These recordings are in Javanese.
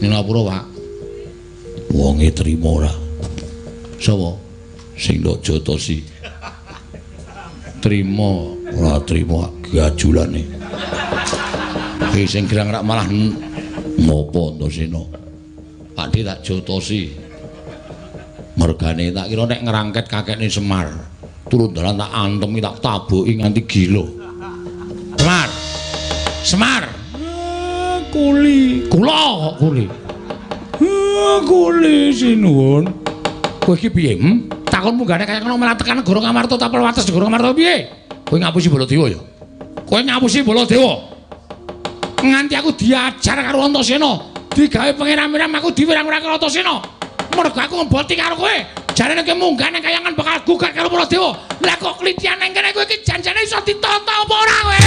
Ning Lapura, Pak. Wonge trima ora. Sapa? Sing ndok jotosi. Trima ora trima gajulane. Iki sing gerang rak malah ngopo Antasena. Pakde tak jotosi. Mergane tak kira nek ngerangket kakekne Semar. Turun dalan tak antemi tak taboki nganti gila. Semar. Semar. Kuli. Kula kok kuli. Kuli sinuwun. Kowe iki piye? Takon munggane kaya kena malah tekan Negara Ngamarta tapel wates Negara Ngamarta piye? Kowe ngapusi Baladewa ya? Kowe ngapusi Baladewa. Nganti aku diajar karo Antasena, digawe pengiram-iram aku diwirang-wirang karo Antasena. Mergo aku ngeboti karo kowe. Jarene kowe munggah nang kayangan bakal gugat karo Baladewa. Lah kok klitian nang kene kowe iki janjane iso ditata apa ora kowe?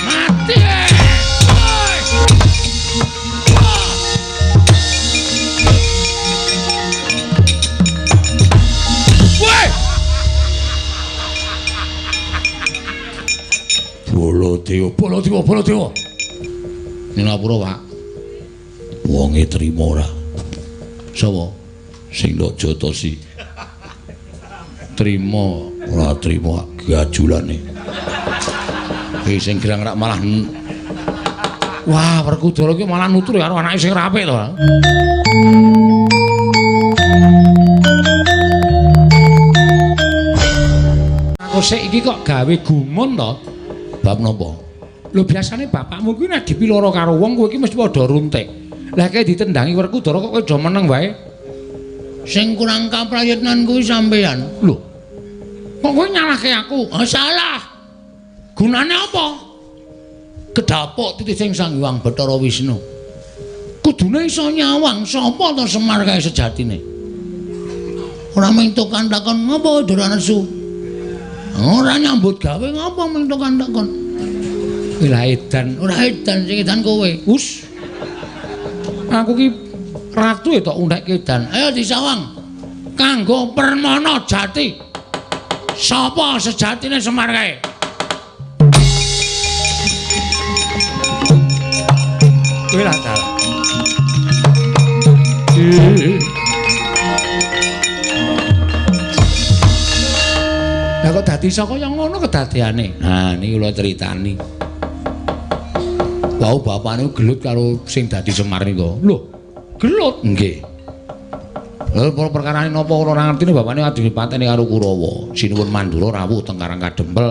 Mati. Baladewa. Ning Lapura, Pak. Wonge trima ora. Sapa? Sing ndok jotosi. Trima ora trima gajulane. Iki sing gerang rak malah wah, Werkudara iki malah nutur karo anake sing apik to. Aku sik iki kok gawe gumun to. Bab napa? Lho biasane bapakmu kuwi nek dipiloro karo wong kowe iki mesti padha runtik. Lah kae ditendangi Werkudara kok kowe do meneng wae. Sing kurang kaprayitnan kuwi sampeyan. Lho. Kok kowe nyalahke aku? Oh, salah. Gunane apa? Kedapuk titih sing Sang Hyang Bathara Wisnu. Kudune iso nyawang sapa to Semar kae sejatine. Ora mentukan takon ngopo Dora nesu. Ora nyambut gawe ngopo mentukan takon. Ora edan sing edan kowe. Us. Aku ki ratu tok undhek edan. Ayo disawang. Kanggo permana jati. Sapa sejatine Semar kae? Kowe ra dalah. Lah kok dadi saka yang ngono kedadeane. Nah, niki kula critani. Wau bapakne gelut karo sing dadi Semar nika. Lho, gelut? Nggih. Lha perkarane napa ora ngertine bapakne adu dipateni karo Kurawa. Sinuwun Mandura rawuh teng Karang Kadempel.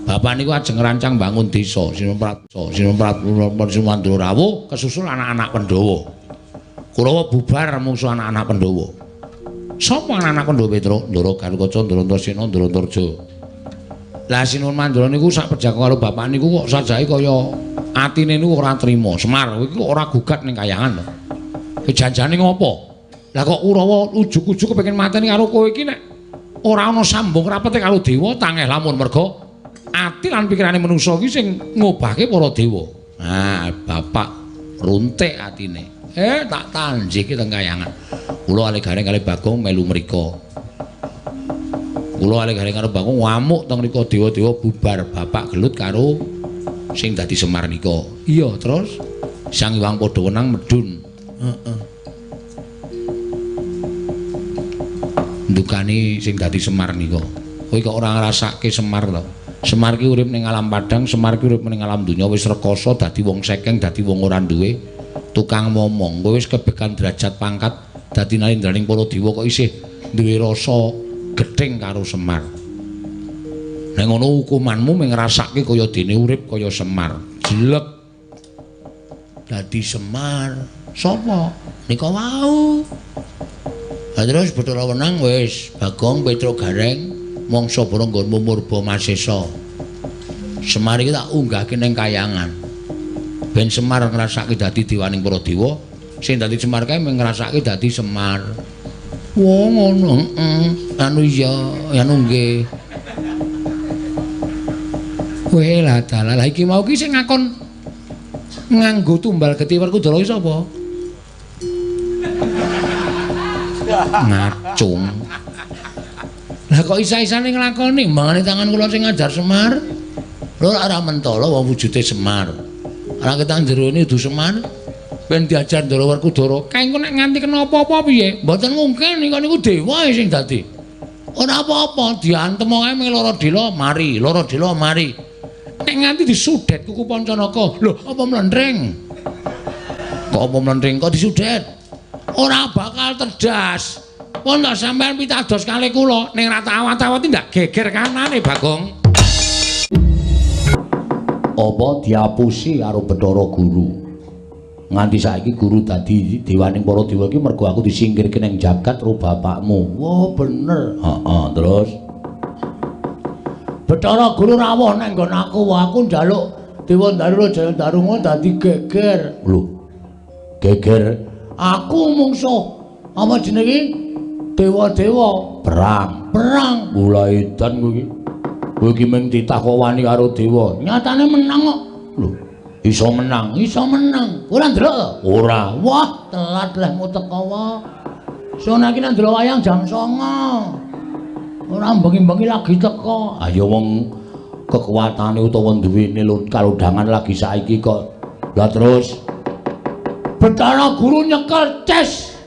Bapak niku ajeng ngrancang bangun desa. Sinuwun Mandura rawuh kesusul anak-anak Pandhawa. Kurawa bubar musuh anak-anak Pandhawa. Sapa anak-anak Pandhawa Petruk? Ndara Garukaca, Ndara Antasena, Ndara Antarja. Lah Sinuwun Mandura niku sak pejago karo bapak niku kok sajahe kaya atine niku ora trima. Semar iki kok ora gugat ning kayangan to. Kejanjane ngopo? Lah kok Kurawa ujug-ujug kepengin mateni karo kowe iki nek ora ana sambung rapete karo dewa tangeh lamun merga ati lan pikirane manungsa iki sing ngobahke para dewa. Nah, bapak runtik atine. Tak tanjiki teng kayangan. Kula ale gareng kali Bagong melu mrika. Kula ale gareng karo Bagong ngamuk teng mrika dewa-dewa bubar. Bapak gelut karo sing dadi Semar nika. Iya, terus Sang Hyang padha wenang medun. Heeh. Ndukani sing dadi Semar nika. Kowe kok ora ngrasake Semar to? Semar ki urip ning alam padang, Semar ki urip ning alam donya wis rekoso dadi wong sekeng, dadi wong ora duwe tukang momong. Kowe wis kebekan derajat pangkat dadi nalindraning para dewa kok isih duwe rasa gething karo Semar. Nek ngono hukumanmu mung ngrasake kaya dene urip kaya Semar. Jelek. Dadi Semar. Sapa? Nika wau. Lah terus Bathara Wenang wis Bagong Petruk Gareng mangsa para nggonmu Murba Masesa. Semar iki tak unggahke ning kayangan. Ben Semar ngrasake dadi dewaning para dewa, sing dadi Semar kae mung ngrasake dadi Semar. Wong ngono, anu iya, anu nggih. Kowe lah dalah iki mau ki sing ngakon nganggo tumbal Geti Werkudara iki sapa? Ngacung. Lah kok isa-isane nglakoni mbangane tangan kula sing ngajar Semar? Lho ora mentala wong wujude Semar. Ora ketang jerone du Semar. Ben diajar Ndara Werkudara. Kae engko nek nganti kena apa-apa piye? Mboten mungkin niku dewa sing dadi. Ora apa-apa, diantem wae mung lara dela mari, lara dela mari. Nek nganti disudet kuku Pancanaka. Lho, apa mlendring? Kok apa mlendring kok disudet? Ora bakal terdas. Pun tak sampean pitados kalih kula ning ra awat-awati ndak geger kanane Bagong. Apa diapusi karo Bathara Guru? Nganti saiki guru dadi dewaning para dewa iki mergo aku disingkirke ning jagat karo bapakmu. Wah, bener. Heeh, terus Bathara Guru rawuh nang nggon aku njaluk Dewa Daru Jaya Darunga dadi geger. Lho. Geger. Aku mungsuh apa jenenge? Dewa-dewa perang. Mulai edan kowe iki. Kowe iki mung ditakoni karo dewa. Nyatane menang kok. Lho. Iso menang. Ora ndelok? Ora. Wah, telat lehmu teko wae. Sona iki nang ndelok wayang jam 09.00. Ora bengi-bengi lagi teko. Ayo wong kekuatane utawa duwene kalodhangan lagi saiki kok. Lah terus Bathara Guru nyekel ces.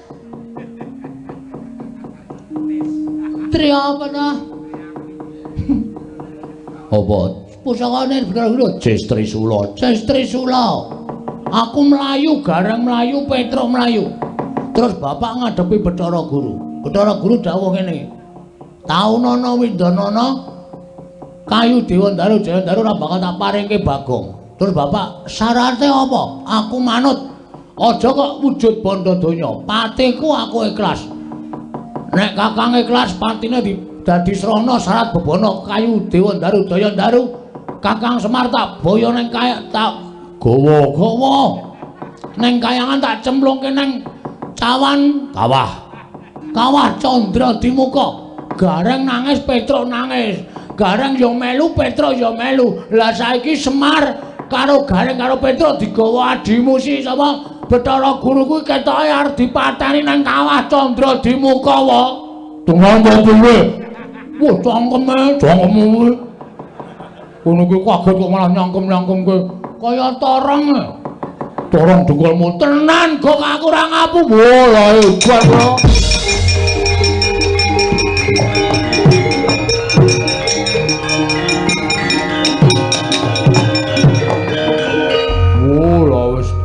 Tri apa ta? Apa? Pusakane Bathara Guru Ces Trisula. Aku mlayu, Gareng mlayu, Petruk mlayu. Terus bapak ngadepi Bathara Guru. Bathara Guru dawuh ngene. Taunana Windanana kayu Dewa Daru Jaya Daru ora bakal tak paringke Bagong. Terus bapak syaraté apa? Aku manut. Aja kok wujud bondo donya. Patiku aku ikhlas. Nek Kakang ikhlas patine dadi srana syarat bebono kayu Dewa Daru Jaya Daru. Kakang Semar tak boyo ning kaya tak gawa-gawa. Ning kayangan tak cemplungke ning cawan kawah Candra Dimuka. Gareng nangis, Petruk nangis. Gareng yo melu, Petruk yo melu. Lah saiki Semar karo Gareng karo Petruk digawa adimu si sapa? Bathara Guru kuwi ketoke arep dipateni nang kawah Candra Dimuka wae. Tunggu kowe. Wah, cangkeme kuwi. Kono kuwi kaget kok malah nyangkem-nyangkem kowe. Kaya torong. Torong dengkulmu tenan kok aku ora ngapu. Wah, lha hebat kok.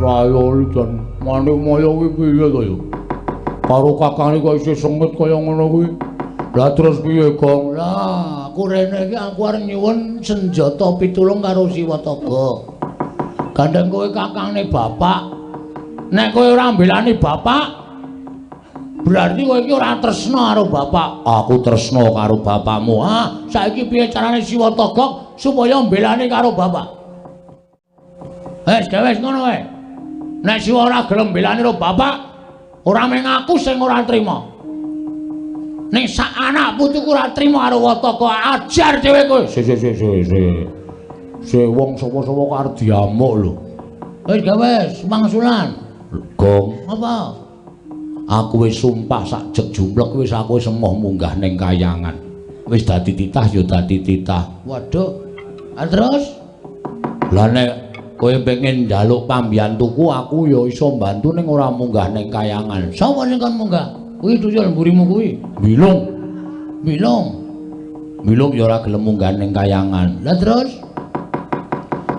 Prayol dan Manik Maya kuwi piye to ya? Karo kakane kok isih sengit kaya ngono kuwi. Lah terus piye, Gong? Lah, aku rene iki aku arep nyuwun senjata pitulung karo Siwataka. Gandeng kowe kakangne bapak. Nek kowe ora mbelani bapak, berarti kowe iki ora tresna karo bapak. Aku tresna karo bapakmu. Ah, saiki piye carane Siwataka supaya mbelani karo bapak? Wes ngono wae. Nek Siwa ora gelem mbelani karo bapak, ora mung aku sing ora trima. Nek sak anak putuku ora trima karo Wataka, ajar dhewe kowe. Se wong sapa-sapa kok arep diamuk lho. Wes mangsulan. Gong. Apa? Aku wis sumpah sak jek jumlek wis aku semoh munggah ning kayangan. Wis dadi titah ya dadi titah. Waduh. Terus? Lah nek kowe pengen njaluk pambiyantuku aku ya iso mbantu ning ora munggah ning kayangan. Sapa sing kon munggah? Kuwi tuyul mburimu kuwi. Bilung ya ora gelem munggah ning kayangan. Lah terus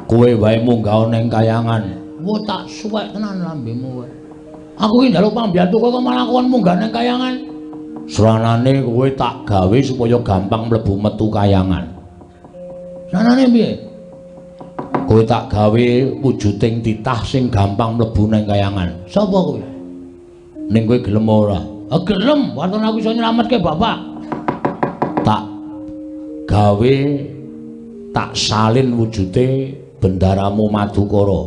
kowe wae munggah ning kayangan. Wo tak suwek tenan lambemu kowe. Aku iki njaluk pambiyantuku kok malah kon munggah ning kayangan. Sranane kowe tak gawe supaya gampang mlebu metu kayangan. Sranane piye? Kowe tak gawe wujuding titah sing gampang mlebu nang kayangan. Sapa kowe? Ning kowe gelem ora? Ah gelem, waton aku iso nyelametke bapak. Tak gawe tak salin wujude bendaramu Madukara.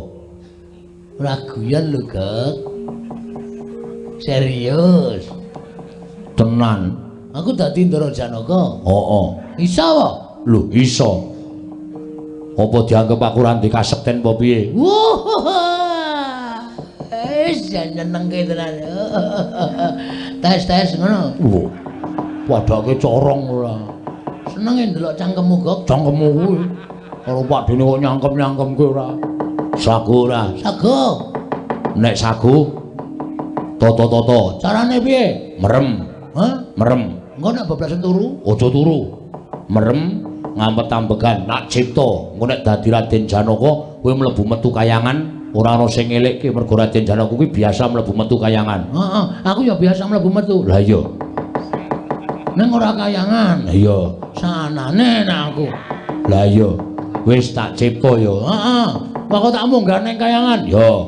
Ora guyon lho, Gek. Serius. Tenan. Aku dadi Ndara Janaka. Heeh. Iso wae. Lho, iso. Apa dianggep aku ora ndek kasekten apa piye? Wah. Senengke tenan. Tes ngono. Wadake corong ora. Senenge ndelok cangkemmu, Gok. Cangkemmu kuwi. Karo padene kok nyangkem-nyangkem kowe ora. Sagu ora? Sagu. Nek sagu toto-toto. Carane piye? Merem. Hah? Merem. Engko nek bablasan turu? Aja turu. Merem ngampet ambegan nak cipta. Engko nek dadi Raden Janaka kowe mlebu metu kayangan ora ana sing ngelikke mergo Raden Janaka kuwi biasa mlebu metu kayangan. Heeh, aku ya biasa mlebu metu. Lah iya. Neng ora kayangan. Iya. Sanane nek aku. Lah iya. Wis tak cipta ya. Heeh. Kok tak munggah ning kayangan? Ya.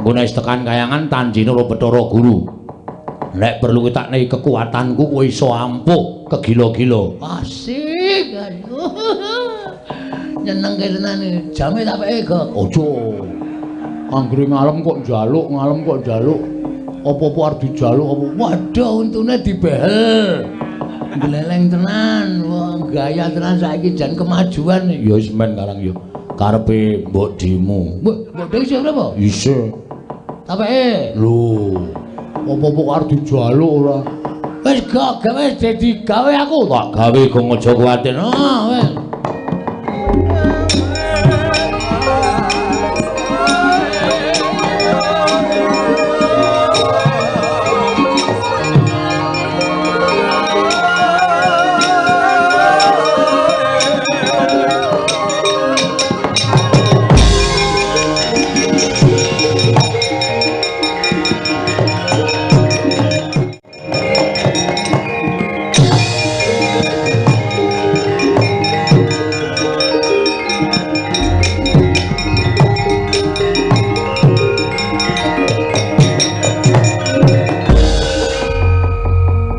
Engko nek tekan kayangan tanjine ora Bathara Guru. Nek perlu tak nehi kekuatanku kowe iso ampuh kegila-gila. Asik. Aduh. Nyeneng kenane. Jame tak peke, Gek. Aja. Anggere ngalem kok njaluk. Apa-apa arep dijaluk apa? Waduh, untune dibehel. Gleleng tenan, wong gaya tenan saiki jan kemajuan. Ya wis men karang ya. Karepe mbok dimu. Mbok dhewe isih berapa? Isih. Tapeke. Lho. Apa-apa arep dijaluk ora? Wis gak gawe dadi gawe aku. Tak gawe kok aja kuwatir.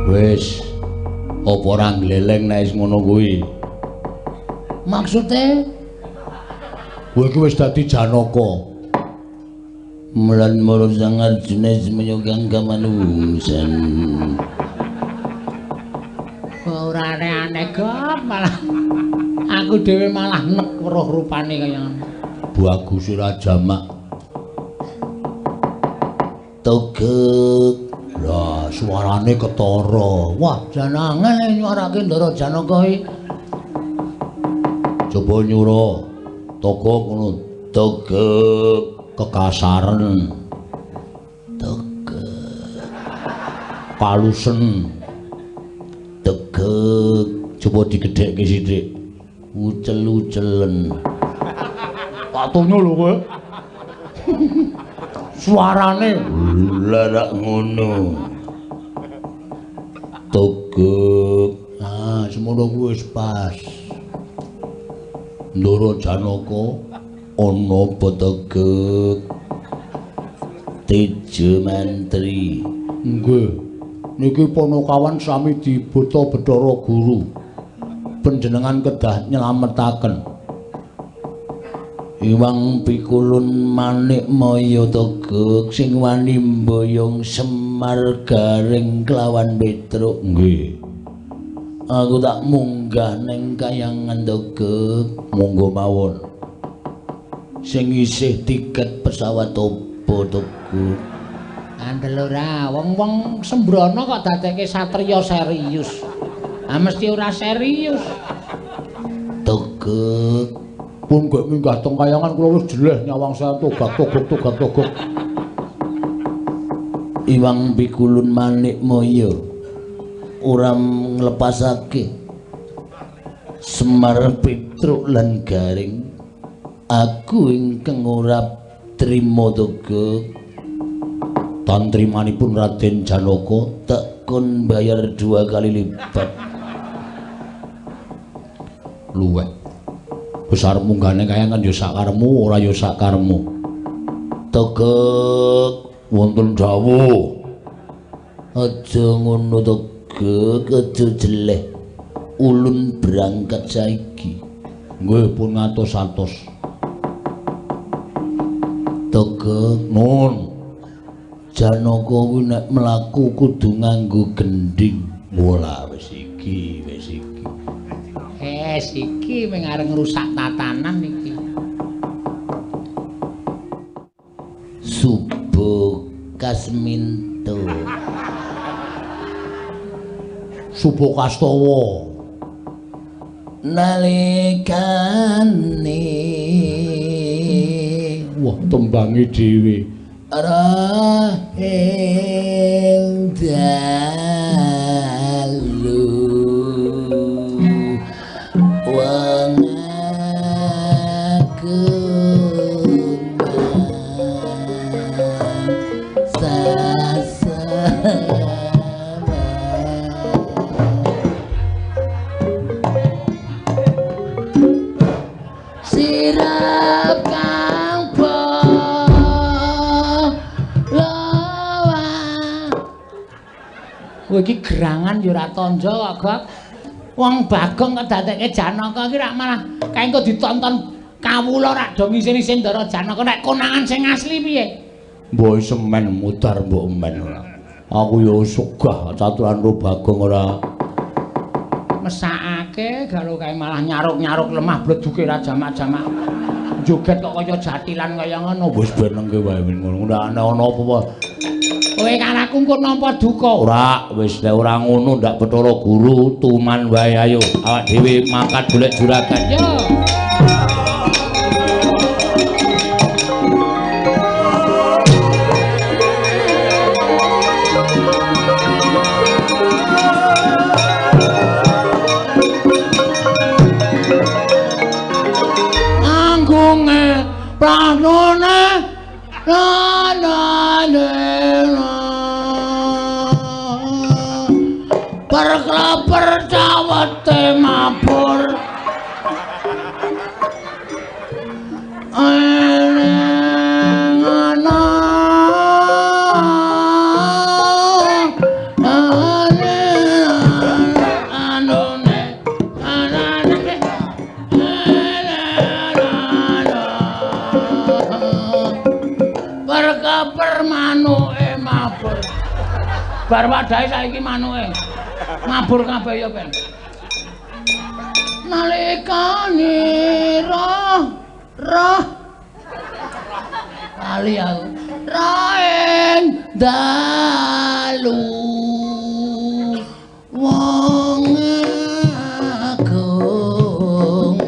Wis. Ora gleleng nek wis ngono kuwi. Maksude kowe iki wis dadi Janaka. Mulan moro sang Arjuna semoyogang kamanusan. Ora aneh kok malah aku dhewe malah nek weruh rupane kaya ngono. Bagus ora jamak. Togek lah suarane ketara. Wah, janangan nyuarake Ndara Janaka iki. Coba nyura. Togok ngono. Togek kekasaran. Togek palusen. Togek coba digedhekke sithik. Ucel-ucelen. Patunyo lho kowe. Suarane larak ngono. Togek. Semono kuwi wis pas. Ndara Janaka ana Togek. Tejo mantri. Nggih. Niki Panakawan sami dibuta Bathara Guru. Panjenengan kedah nyelametaken. Iwang pikulun manik maya Togek sing wani mboyong Semar garing kelawan Petruk. Nggih. Aku tak munggah ning kayangan Togek. Monggo mawon. Sing isih tiket pesawat opo Togek? Andel ora, wong-wong sembrono kok dadekke satriya serius. Mesti ora serius. Togek pun gak minggah teng kayangan kula wis jeleh nyawang saya togak. Iwang pikulun manik moyo ora nglepasake Semar Petruk lan Garing. Aku ingkang ora trima Togek. Tantrimanipun Raden Janaka tak kon bayar 2 kali lipat. Luwek. Besar munggane kayangan ya sakaremu ora ya sakaremu. Togek wonten dawuh. Aja ngono Togek, aja jeleh. Ulun berangkat saiki. Nggih pun ngatos-atos. Togek nun. Janaka kuwi nek mlaku kudu nganggo gendhing. Mola wis iki. Iki mung arep ngrusak tatanan iki. Subo Kasminto. Subo Kastawa. nalikane wah tembange dhewe rahing dalu wong aku sirap kang kowe iki gerangan ya ora tanja kok, Gok. Wong Bagong kok dadekke Janaka iki rak malah kaengko ditonton kawula rak do ngisin-isin Ndara Janaka nek konangan sing asli piye? Mbok semen mutar mbok men ora. Aku ya sugah caturan ro Bagong ora mesakake garo kae malah nyaruk-nyaruk lemah bleduke ra jamak-jamak. Joget kok kaya jatilan kaya ngono. Wis benengke wae ngono. Ora ana apa-apa. Kowe kan aku engko nampa duka. Ora, wis nek ora ngono ndak Bathara Guru tuman wae ayo. Awak dhewe mangkat golek juragan. Yo. Anggunge pranone perkelaper cawete mabur perkelaper manuke mabur bar wadahe saiki manuke mabur kabeh ya ben nalikane roh lali aku raeng dalu wong agung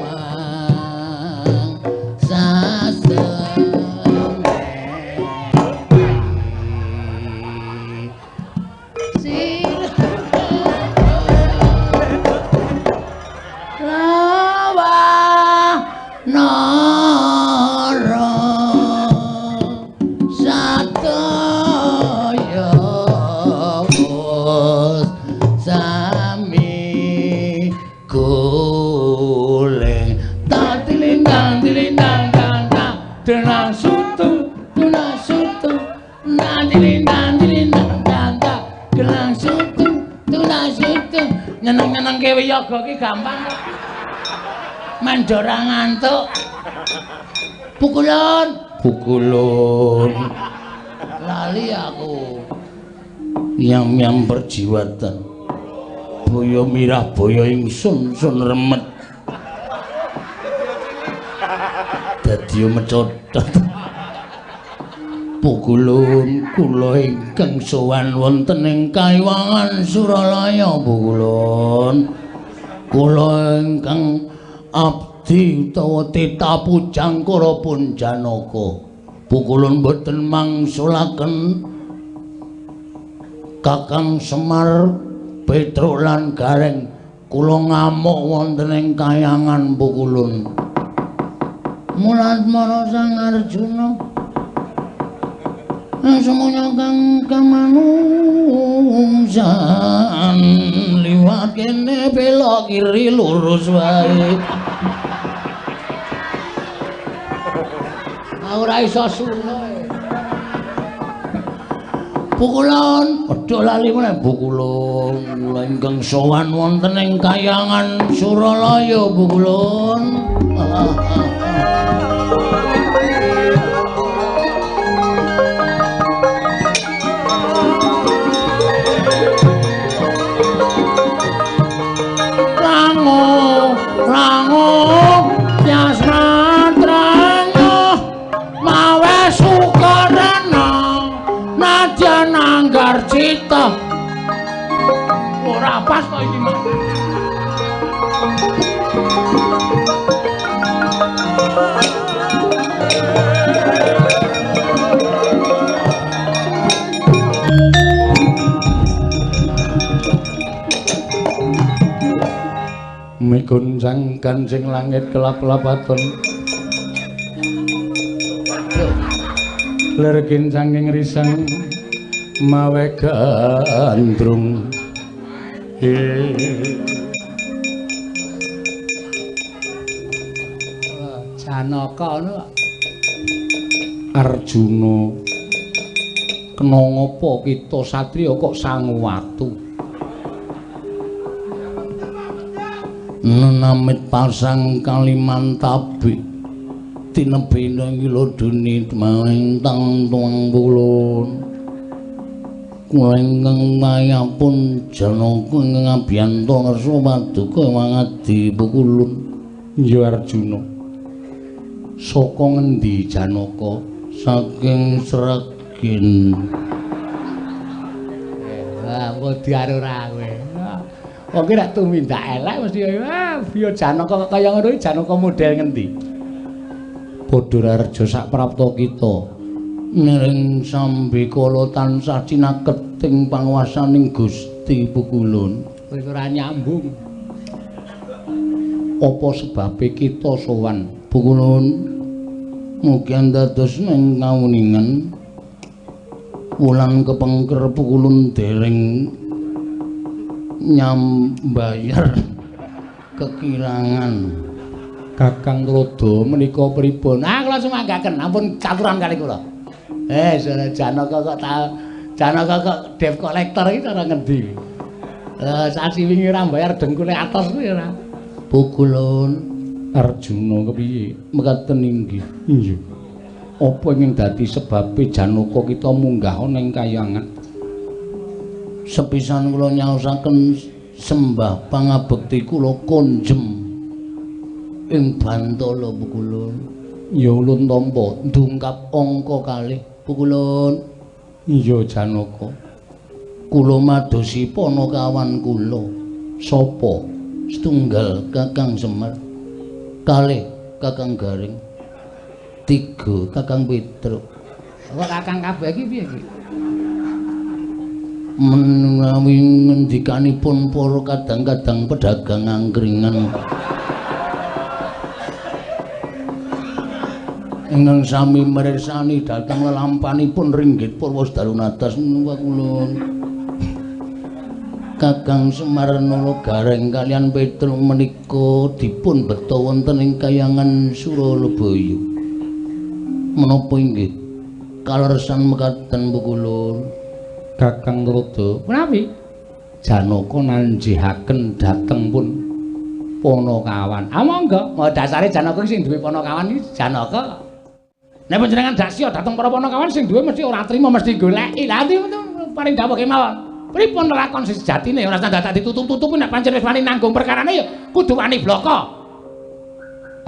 nyeneng-nyeneng ke wiyaga ki gampang kok. Mandora ngantuk. Pukulun. Lali aku. Yang perjiwatan. Boyo mirah boyo ingsun sun remet. Dadi mecodot. Pukulun kula ingkang sowan wonten ing Kaiwangan Suralaya Pukulun. Kula ingkang abdi utawa tita pujangkara pun Janaka. Pukulun boten mangsulaken Kakang Semar Petruk lan Gareng kula ngamuk wonten ing Kayangan Pukulun. Mulat-mara Sang Arjuna semuanya kang kamanungsan liwat kene belok kiri lurus wae ora iso suno Pukulun aja lali meneh Pukulun kula ingkang sowan wonten ing Kayangan Suralaya Pukulun Cita ora pas kok iki Mas Miguncang kancing langit kelap-kelapaton ler kincanging risang mawe gandrung Janaka ngono Arjuna kena ngapa kita satriya kok sangu watu nenamit pasang kalimantabi tinebena ngiloduni maling tang tuang bulun kulengeng mayapun Janaka ngabiyanto ngersa paduka mangadi pukulun ya Arjuna saka ngendi Janaka saking Sregen kok diarura kowe kok nek tumindak elek mesti biyo Janaka kaya ngono Janaka model ngendi Padha reja sak prapta kita niring sambikala tansah cinaket ing panguwasaning Gusti Pukulun wis ora nyambung apa sebabe kita sowan Pukulun mugi dados ing kawuningan wulan kepengker Pukulun dereng nyambayar kekirangan Kakang Rodo menika pripun? Kula sumanggaken ampun caturan kali kula. Sore Janaka kok Janaka kok debt collector iki cara ngendi? Sasi wingi ora mbayar dengkule atos kuwi ora. Pukulun Arjuna kepiye? Mekaten inggih. Iya. Apa ingin dadi sebabe Janaka kita munggah ana ing kayangan? Sepisan kula nyaosaken sembah pangabekti kula konjem ing Bantala Pukulun. Ya ulun tampa ndungkap angka kalih Pukulun. Iya Janaka. Kula madosi panakawan kula. Sapa? Setunggal Kakang Semar. Kalih Kakang Garing. 3 Kakang Petruk. Kok Kakang kabeh iki piye iki? Menawi ngendikanipun para kadang-kadang pedagang angkringan ingkang sami mirsani dhateng lelampanipun ringgit Purwosdarunadas menika kula Kakang Semar Nala Gareng kalian Petruk menika dipun beta wonten ing kayangan Suralebaya menapa inggih kaleresan mekaten Pukulun Kakang Rodo Menawi Janaka nanjihaken dhateng pun Panakawan. Monggo, dasare Janaka sing duwe Panakawan iki Janaka. Nek panjenengan dasya dhateng para Panakawan sing duwe mesti ora trima mesti goleki. Lah ndi paring dawuh kemawon. Pripun lakon sejatine ora dadak ditutup-tutupi nek pancen wis wani nanggung perkarane ya kudu wani bloko.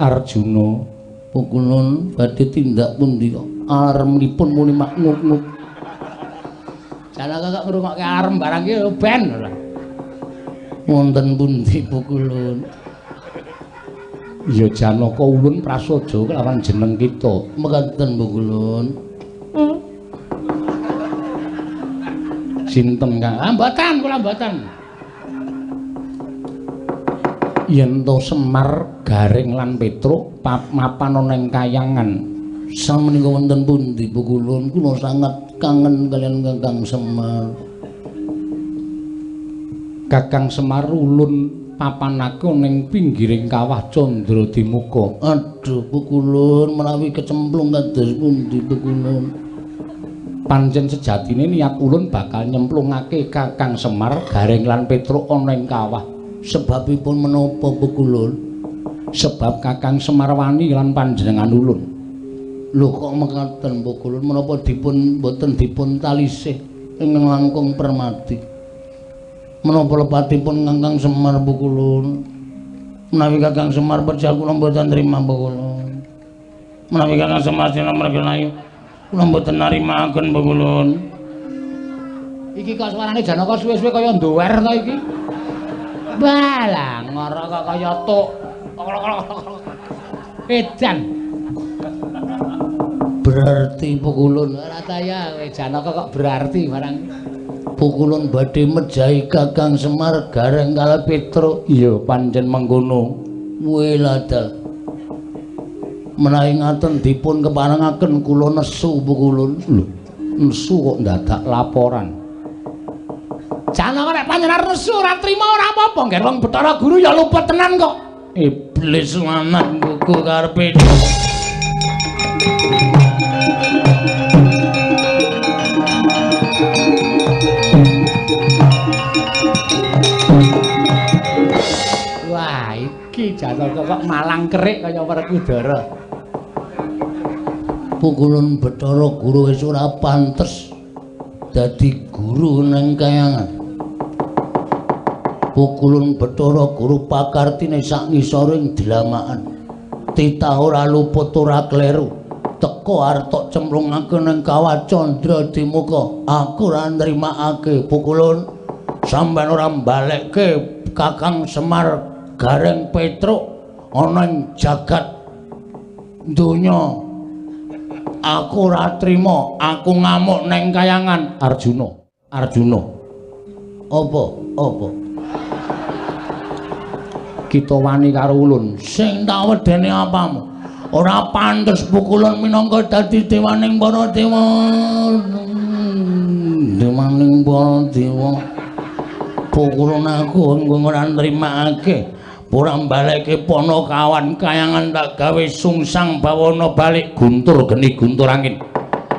Arjuna Pukulun badhe tindak pundi kok alarmipun muni maknuk-nuk. Janaka kok ngrungokke alarm barang iki ben ora. Wonten pundi Pukulun? Ya Janaka ulun prasaja kelawan jeneng kita. Mekaten Pukulun. Sinten Kang? Mboten kula mboten. Yen to Semar Garing lan Petruk mapan ana ing kayangan samenika wonten pundi Pukulun? Kula sangat kangen kalian Kakang Semar. Kakang Semar ulun papanake ning pinggiring kawah Candra Dimuka. Aduh Pukulun menawi kecemplung kados pundi Pukulun? Pancen sejatine niat ulun bakal nyemplungake Kakang Semar Garing lan Petruk ana ing kawah. Sebabipun menapa Pukulun? Sebab Kakang Semar wani lan panjenengan ulun. Lho kok mekaten Pukulun menapa dipun boten dipun talisih ing langkung permati? Menapa lepatipun Kakang Semar Pukulun? Menawi Kakang Semar percaya kula mboten trima Pukulun. Menawi Kakang Semar sinamregen kula mboten narimaken Pukulun. Iki kok suarane Janaka suwe-suwe kaya nduwer ta iki? Balang ngara kok kaya tuk. Edan. berarti Pukulun ora taya kowe Janaka kok berarti barang Pukulun badhe mejahi Kakang Semar gareng kalih Petruk. Iya pancen mengkono. Welada. Menawi ngaten dipun keparengaken kula nesu Pukulun. Lho, nesu kok ndadak laporan. Janaka nek panjenengan nesu ora trima ora apa-apa, nggih wong Bathara Guru ya luput tenan kok. Iblis lanang kuku karepe. Wah, iki Janaka kok malang kerik kaya Werkudara. Pukulun Bathara Guru wis ora pantes dadi guru nang kayangan. Pukulun Bathara Guru pakartine sak ngisoring dilamakan. Titah ora luput ora kleru. Teko arep cemplungake ning Kawah Candra Dimuka. Aku ora nrimakake Pukulun sampeyan ora mbalekke Kakang Semar gareng Petruk ana ing jagat donya. Aku ora trima, aku ngamuk neng kayangan. Arjuna. Apa? Kita wani karo ulun. Sing tak wedeni apamu? Ora pantes Pukulun minangka dadi dewaning para dewa. Dewaning para dewa. Pukulun aku ora nrimakake. Ora mbalekke Panakawan kayangan tak gawe sungsang bawana balik guntur geni guntur angin.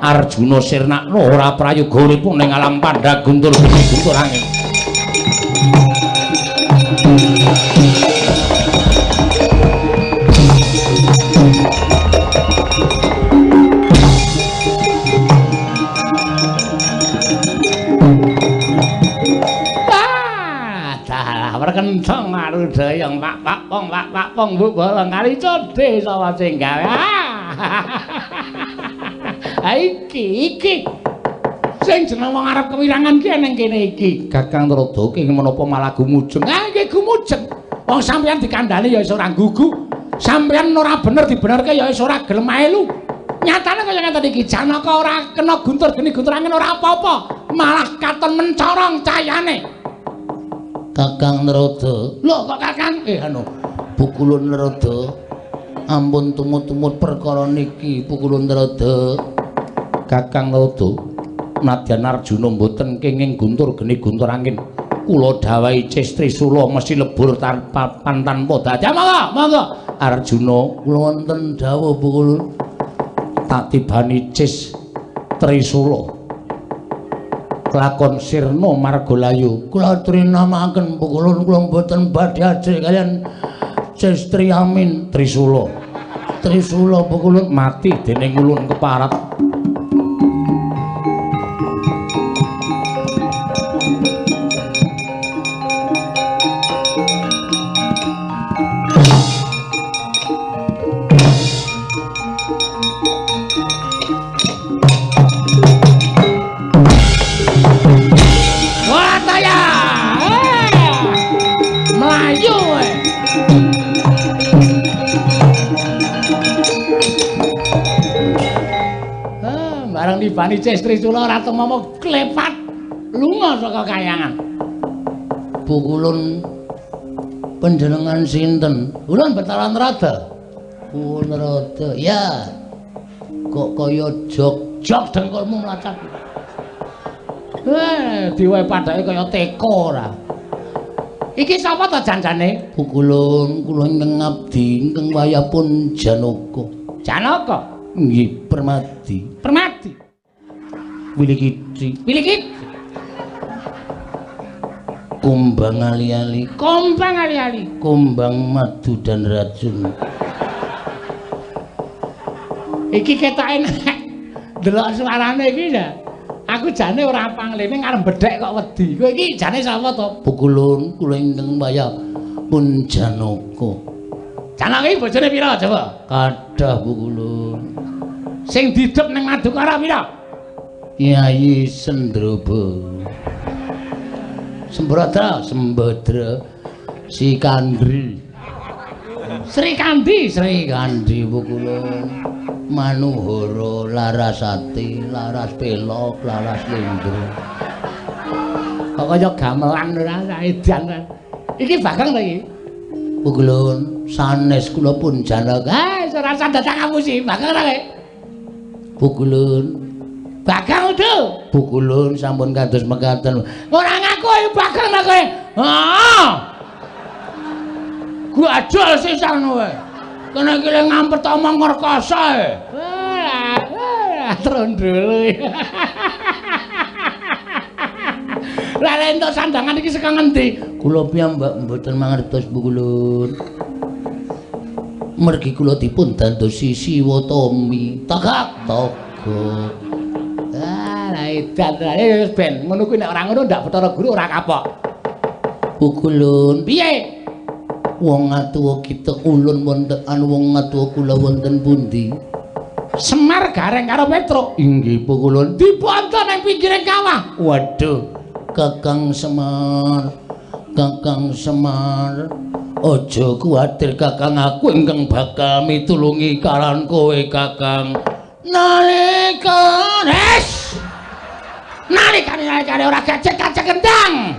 Arjuna Sirnakna ora prayoga uripun ning alam pandha guntur geni guntur angin. Perkencang marudayang pak pong bu bolong kali code sama sing gawe. Iki sing jeneng wong arep kewirangan ki nang kene iki. Kakang Narada ki menapa malah gumujeng. Ah nggih gumujeng. Wong sampeyan dikandhani ya iso ora gugu. Sampeyan ora bener dibenerke ya iso ora gelem melu. Nyatane kaya ngeten iki Janaka ora kena guntur geni guntur angin ora apa-apa, malah katon mencorong cahayane. Kakang Narada. Lho kok Kakang? Pukulun Narada. Ampun tumut-tumut perkara niki Pukulun Narada. Kakang Narada, nadyan Arjuna mboten kenging guntur geni guntur angin. Kula dawahi Cis Trisula mesti lebur tanpa dadi. Monggo. Arjuna, kula wonten dawuh Pukulun. Tak tibani Cis Trisula. Kelakon Sirna Margalayu kula trinamaken Pukulun kula mboten badhe ajrih kalian Sestri Amin Trisula Pukulun mati dening ulun keparat. Nibani Cis Trisula ora temomo klepat lunga saka kayangan. Pukulun panjenengan sinten? Ulun Bathara Narada. Narada. Ya. Kok kaya jog dengkulmu mlacak. Diwehi padake kaya teko ora. Iki sapa ta janjane? Pukulun kula ingkang ngabdi ingkang wayahipun Janaka. Janaka? Nggih, Permadi. Wilikiti. Kumbang ali-ali. Kumbang madu dan racun. Iki ketake nek delok suarane iki ya. Aku jane ora panglene arep bedhek kok wedi. Kowe iki jane sapa to? Pukulun kula ingkang wayah pun Janaka. Janaka iki bojone pira coba? Kadah Pukulun. Sing didep ning Madukara pira? Yayi Sendrobo. Sembadra Sikandri. Sri Kandi Pukulun. Manuhara Larasati, Laras Pelok, Laras Lindro. Kok kaya gamelan ora edan. Iki Bagong ta iki? Pukulun sanes kula pun janaka. Ora datang kamu sih, Bagong ta iki? Pukulun. Bagong udo. Pukulun sampun kados mekaten. Ora ngaku Bagong ta kowe. Heeh. Gua ajol sisan kowe. Kena iki ngampet omong ngerkoso e. Trondol. Lah entuk sandangan iki saka ngendi? Kula piyambak mboten mangertos Bu Kulun. Mergi kula dipun dandosi Siwatami. Tagak togok. Lah edan wis ben ngono kuwi nek ora ngono ndak Bathara Guru ora kapok. Bu Kulun, piye? Wong atuwa kita ulun wonten wong atuwa kula wonten pundi? Semar gareng karo Petruk. Inggih Bu Kulun, diponton ning pinggiring kawah. Waduh, Kakang Semar. Kakang Semar. Aja kuwatir Kakang, aku ingkang bakal mitulungi karan kowe Kakang. Nalika nalikane ora gajek-gajek kendang.